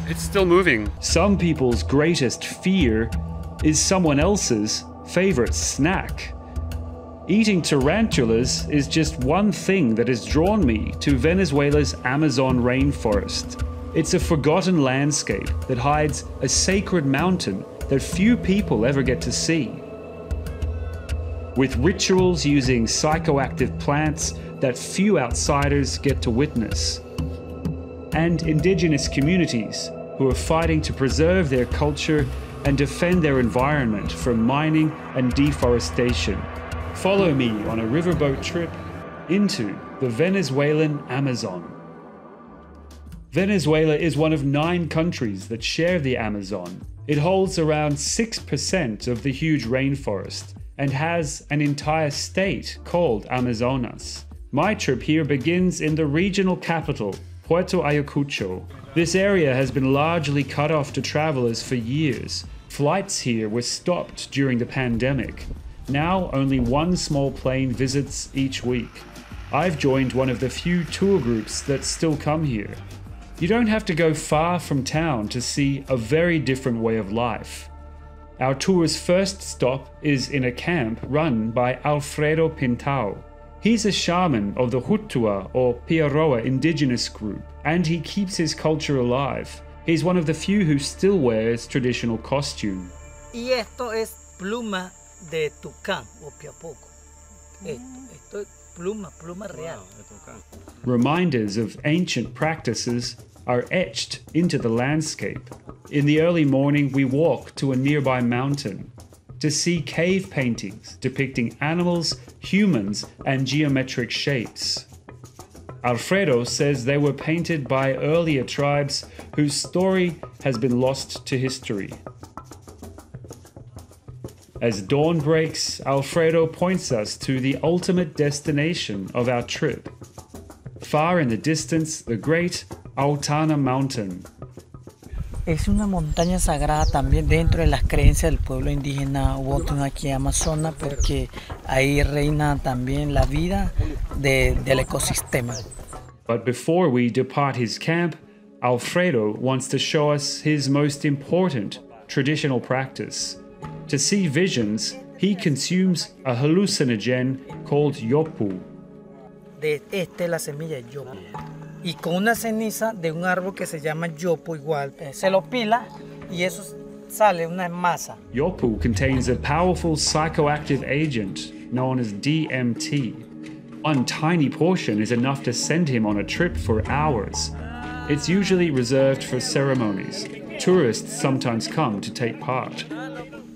It's still moving. Some people's greatest fear is someone else's favorite snack. Eating tarantulas is just one thing that has drawn me to Venezuela's Amazon rainforest. It's a forgotten landscape that hides a sacred mountain that few people ever get to see. With rituals using psychoactive plants that few outsiders get to witness. And indigenous communities who are fighting to preserve their culture and defend their environment from mining and deforestation. Follow me on a riverboat trip into the Venezuelan Amazon. Venezuela is one of 9 countries that share the Amazon. It holds around 6% of the huge rainforest and has an entire state called Amazonas. My trip here begins in the regional capital, Puerto Ayacucho. This area has been largely cut off to travelers for years. Flights here were stopped during the pandemic. Now only one small plane visits each week. I've joined one of the few tour groups that still come here. You don't have to go far from town to see a very different way of life. Our tour's first stop is in a camp run by Alfredo Pintao. He's a shaman of the Hutua or Piaroa indigenous group, and he keeps his culture alive. He's one of the few who still wears traditional costume. Y esto es pluma de tucán o piapoco. Esto es pluma real. Reminders of ancient practices are etched into the landscape. In the early morning, we walk to a nearby mountain to see cave paintings depicting animals, humans, and geometric shapes. Alfredo says they were painted by earlier tribes whose story has been lost to history. As dawn breaks, Alfredo points us to the ultimate destination of our trip. Far in the distance, the great Autana Mountain. Es una montaña sagrada también dentro de las creencias del pueblo indígena Wotun aquí en Amazonas, porque ahí reina también la vida del ecosistema. But before we depart his camp, Alfredo wants to show us his most important traditional practice. To see visions, he consumes a hallucinogen called yopu. Esta es la semilla de yopo. Y con una ceniza de un árbol que se llama yopo igual, se lo pila y eso sale una masa. Yopu contains a powerful psychoactive agent known as DMT. One tiny portion is enough to send him on a trip for hours. It's usually reserved for ceremonies. Tourists sometimes come to take part.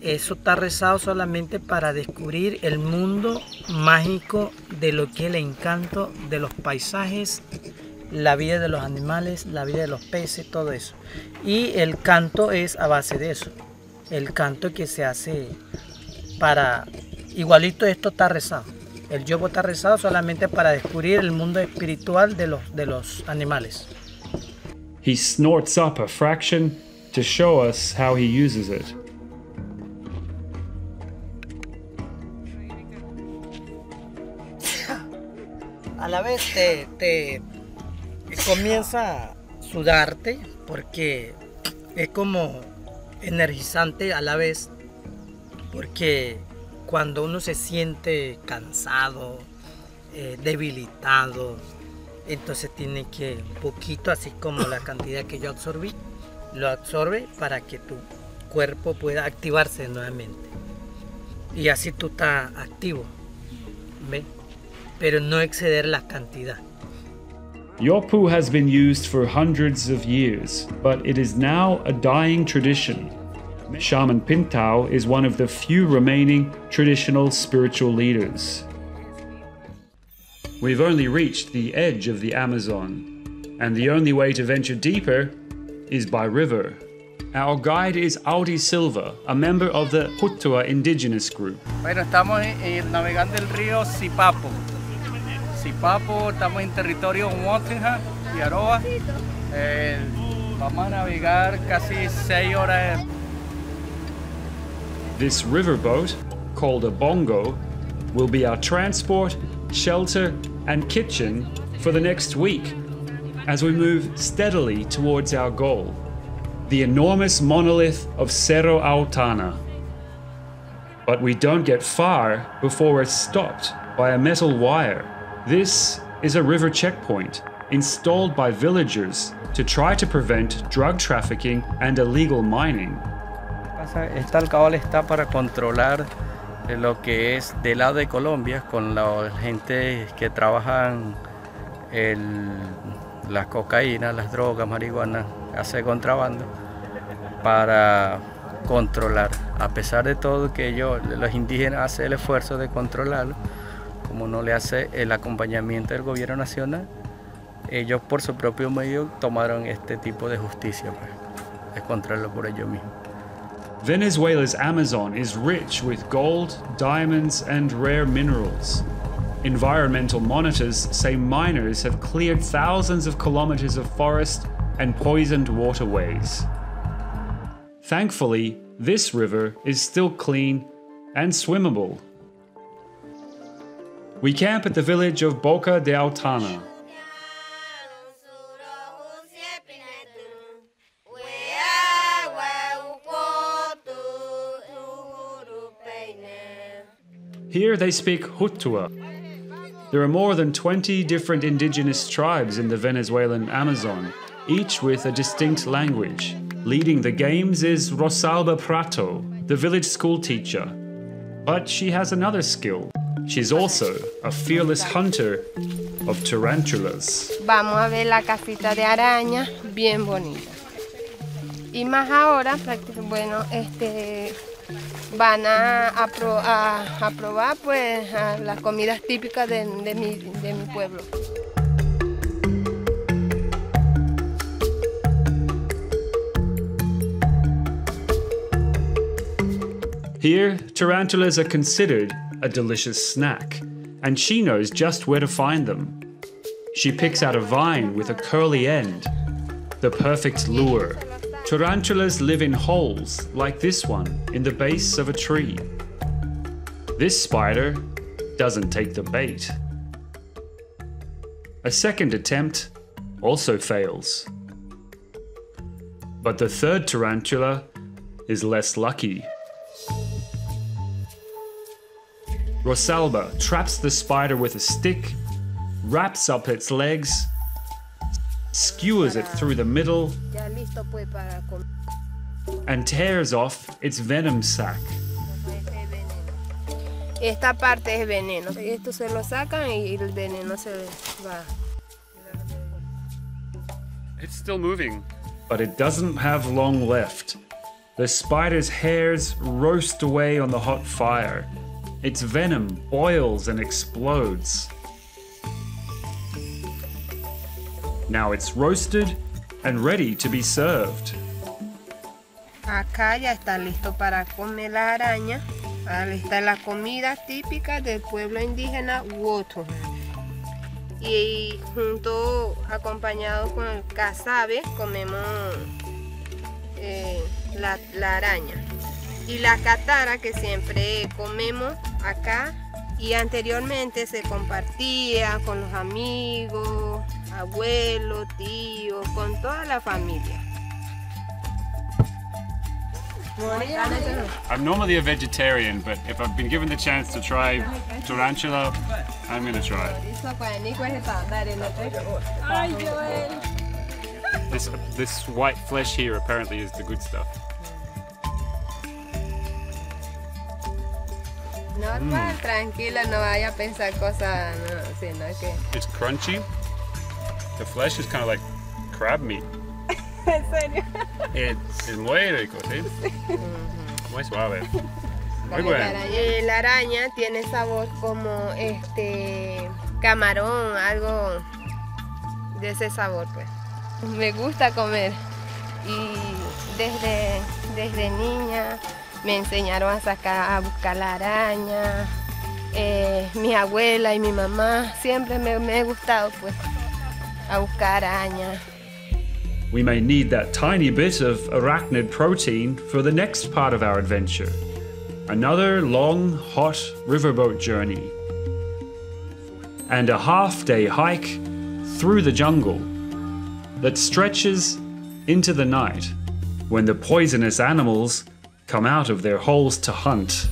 Eso está rezado solamente para descubrir el mundo mágico de lo que es el encanto de los paisajes, la vida de los animales, la vida de los peces, todo eso. Y el canto es a base de eso. El canto que se hace para... Igualito esto está rezado. El yopo está rezado solamente para descubrir el mundo espiritual de los animales. He snorts up a fraction to show us how he uses it. A la vez te comienza a sudarte porque es como energizante a la vez, porque cuando uno se siente cansado, debilitado, entonces tiene que un poquito, así como la cantidad que yo absorbí, lo absorbe para que tu cuerpo pueda activarse nuevamente y así tú estás activo, ¿ves? Pero no exceder la cantidad. Yopu has been used for hundreds of years, but it is now a dying tradition. Shaman Pintao is one of the few remaining traditional spiritual leaders. We've only reached the edge of the Amazon, and the only way to venture deeper is by river. Our guide is Audi Silva, a member of the Hutua indigenous group. Bueno, estamos navegando el río Sipapo. Sipapo, estamos en territorio Wotinga, Piaroa. Vamos a navegar casi 6 horas. This riverboat, called a bongo, will be our transport, shelter, and kitchen for the next week as we move steadily towards our goal. the enormous monolith of Cerro Autana. But we don't get far before we're stopped by a metal wire. This is a river checkpoint installed by villagers to try to prevent drug trafficking and illegal mining. Esta alcabala está para controlar lo que es del lado de Colombia con la gente que trabajan la cocaína, las drogas, marihuana, hace contrabando para controlar. A pesar de todo que los indígenas hacen el esfuerzo de controlarlo, como no le hace el acompañamiento del gobierno nacional, ellos por su propio medio tomaron este tipo de justicia, pues, de controlarlo por ellos mismos. Venezuela's Amazon is rich with gold, diamonds, and rare minerals. Environmental monitors say miners have cleared thousands of kilometers of forest and poisoned waterways. Thankfully, this river is still clean and swimmable. We camp at the village of Boca de Autana. Here they speak Hutua. There are more than 20 different indigenous tribes in the Venezuelan Amazon, each with a distinct language. Leading the games is Rosalba Prato, the village school teacher. But she has another skill. She's also a fearless hunter of tarantulas. Vamos a ver la casita de araña, bien bonita. Y más ahora, bueno, van a probar pues las comidas típicas de mi pueblo. Here, tarantulas are considered a delicious snack, and she knows just where to find them. She picks out a vine with a curly end, the perfect lure. Tarantulas live in holes like this one in the base of a tree. This spider doesn't take the bait. A second attempt also fails. But the third tarantula is less lucky. Rosalba traps the spider with a stick, wraps up its legs, skewers it through the middle, and tears off its venom sac. Esta parte es veneno. Esto se lo sacan y el veneno se va. It's still moving. But it doesn't have long left. The spider's hairs roast away on the hot fire. Its venom boils and explodes. Now it's roasted and ready to be served. Acá ya está listo para comer la araña. Esta es la comida típica del pueblo indígena Woto. Y acompañado con el casabe, comemos la araña. Y la catara que siempre comemos acá, y anteriormente se compartía con los amigos, abuelos, tíos, con toda la familia. I'm normally a vegetarian, but if I've been given the chance to try tarantula, I'm gonna try it. This white flesh here apparently is the good stuff. Normal, tranquila, no vaya a pensar cosas, no, sino que... It's crunchy. The flesh is kind of like crab meat. ¿En serio? Es muy rico, ¿sí? Muy suave. Muy bueno. La araña tiene sabor como camarón, algo de ese sabor, pues. Me gusta comer y desde niña me enseñaron a buscar la araña. Mi abuela y mi mamá siempre me ha gustado, pues, a buscar araña. We may need that tiny bit of arachnid protein for the next part of our adventure. Another long, hot riverboat journey. And a half-day hike through the jungle that stretches into the night. when the poisonous animals come out of their holes to hunt.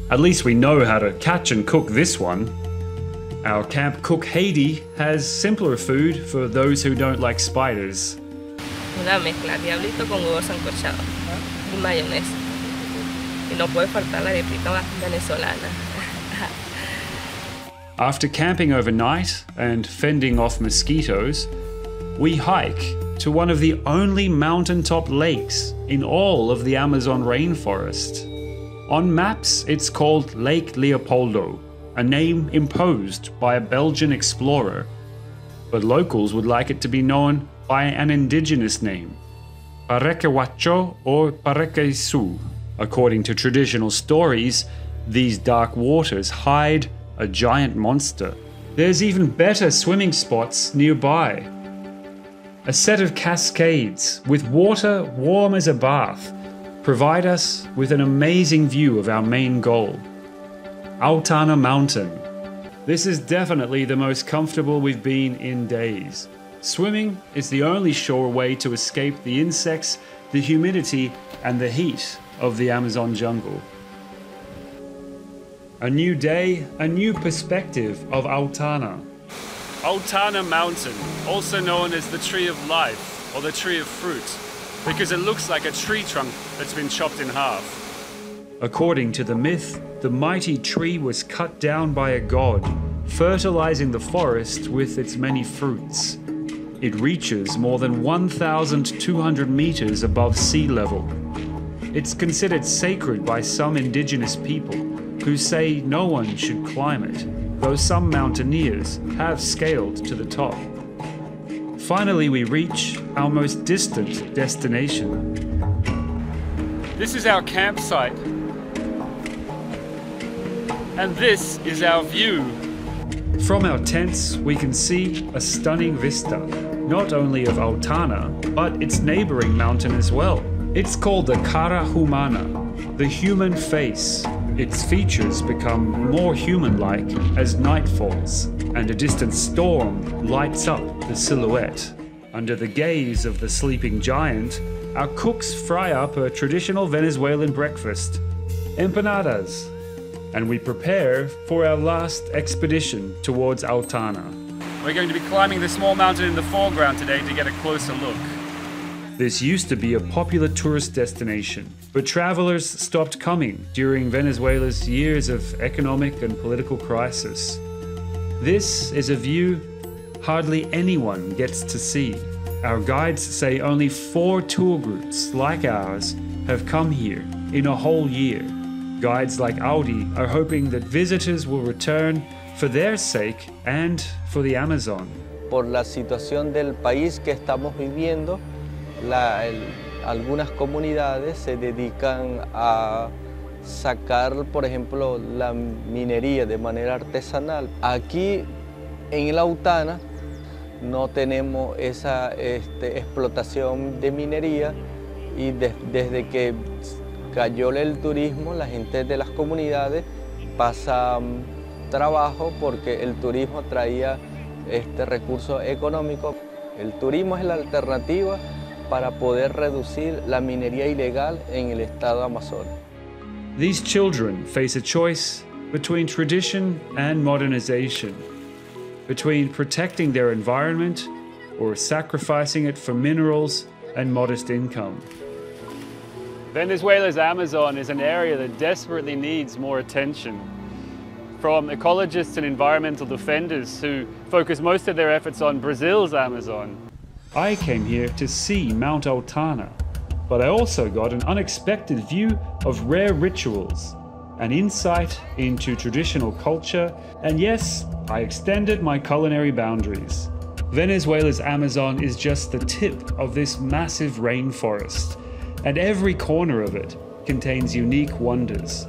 At least we know how to catch and cook this one. Our camp cook Heidi has simpler food for those who don't like spiders. Una mezcla, diablito con huevo sancochado y mayonesa. Y no puede faltar la arepita venezolana. After camping overnight and fending off mosquitoes, we hike to one of the only mountaintop lakes in all of the Amazon rainforest. On maps, it's called Lake Leopoldo, a name imposed by a Belgian explorer. But locals would like it to be known by an indigenous name, Parequehuacho or Parequeisu. According to traditional stories, these dark waters hide a giant monster. There's even better swimming spots nearby. A set of cascades with water warm as a bath provide us with an amazing view of our main goal, Autana Mountain. This is definitely the most comfortable we've been in days. Swimming is the only sure way to escape the insects, the humidity, and the heat of the Amazon jungle. A new day, a new perspective of Autana. Autana Mountain, also known as the Tree of Life or the Tree of Fruit, because it looks like a tree trunk that's been chopped in half. According to the myth, the mighty tree was cut down by a god, fertilizing the forest with its many fruits. It reaches more than 1,200 meters above sea level. It's considered sacred by some indigenous people who say no one should climb it, though some mountaineers have scaled to the top. Finally, we reach our most distant destination. This is our campsite. And this is our view. From our tents, we can see a stunning vista, not only of Autana, but its neighboring mountain as well. It's called the Cara Humana, the human face. Its features become more human-like as night falls, and a distant storm lights up the silhouette. Under the gaze of the sleeping giant, our cooks fry up a traditional Venezuelan breakfast, empanadas, and we prepare for our last expedition towards Autana. We're going to be climbing the small mountain in the foreground today to get a closer look. This used to be a popular tourist destination, but travelers stopped coming during Venezuela's years of economic and political crisis. This is a view hardly anyone gets to see. Our guides say only 4 tour groups like ours have come here in a whole year. Guides like Audi are hoping that visitors will return for their sake and for the Amazon. Por la situación del país que estamos viviendo, algunas comunidades se dedican a sacar, por ejemplo, la minería de manera artesanal. Aquí en la Autana no tenemos esa explotación de minería y desde que cayó el turismo, la gente de las comunidades pasa trabajo porque el turismo traía recursos económicos. El turismo es la alternativa para poder reducir la minería ilegal en el estado Amazonas. These children face a choice between tradition and modernization, between protecting their environment or sacrificing it for minerals and modest income. Venezuela's Amazon is an area that desperately needs more attention. From ecologists and environmental defenders who focus most of their efforts on Brazil's Amazon. I came here to see Mount Autana, but I also got an unexpected view of rare rituals, an insight into traditional culture, and yes, I extended my culinary boundaries. Venezuela's Amazon is just the tip of this massive rainforest, and every corner of it contains unique wonders.